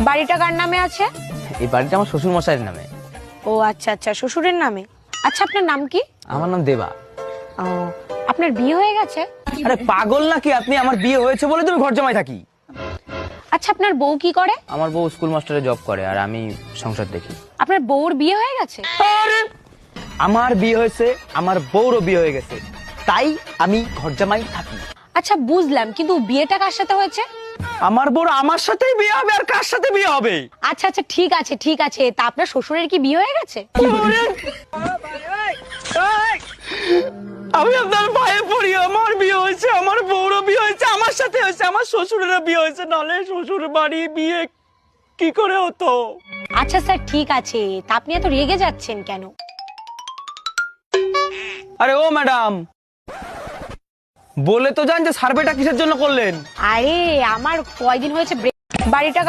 বাড়িটা কার নামে আছে? এই বাড়িটা আমার শ্বশুর মশাইয়ের নামে। ও আচ্ছা আচ্ছা, শ্বশুরের নামে। আচ্ছা, আপনার নাম কি? আমার নাম দেবা। ও, আপনার বিয়ে হয়ে গেছে? আরে পাগল নাকি আপনি? আমার বিয়ে হয়েছে বলে তুমি ঘর জামাই থাকি। আচ্ছা, আপনার বউ কি করে? আমার বউ স্কুল মাস্টারে জব করে আর আমি সংসার দেখি। আপনার বউর বিয়ে হয়ে গেছে? আরে আমার বিয়ে হয়েছে, আমার বউরও বিয়ে হয়ে গেছে, তাই আমি ঘর জামাই থাকি। আচ্ছা বুঝলাম, কিন্তু বিয়েটা কার সাথে হয়েছে? আমার বউর আমার সাথেই বিয়ে হবে, আর কার সাথে বিয়ে হবে? আচ্ছা আচ্ছা, ঠিক আছে ঠিক আছে, তা আপনার শ্বশুরের কি বিয়ে হয়ে গেছে? আমি আপনার ভাইয়ে পড়ি, আমার বিয়ে হয়েছে, আমার বউরও বিয়ে হয়েছে, আমার সাথে হয়েছে, আমার শ্বশুরেরও বিয়ে হয়েছে, নালে শ্বশুর বাড়ি বিয়ে কি করে হতো? আচ্ছা স্যার, ঠিক আছে, তা আপনি এত রেগে যাচ্ছেন কেন? আরে ও ম্যাডাম, বলে তো যান যে সার্ভেটা কিসের জন্য করলেন? আরে আমার কয়দিন হয়েছে বাড়িটা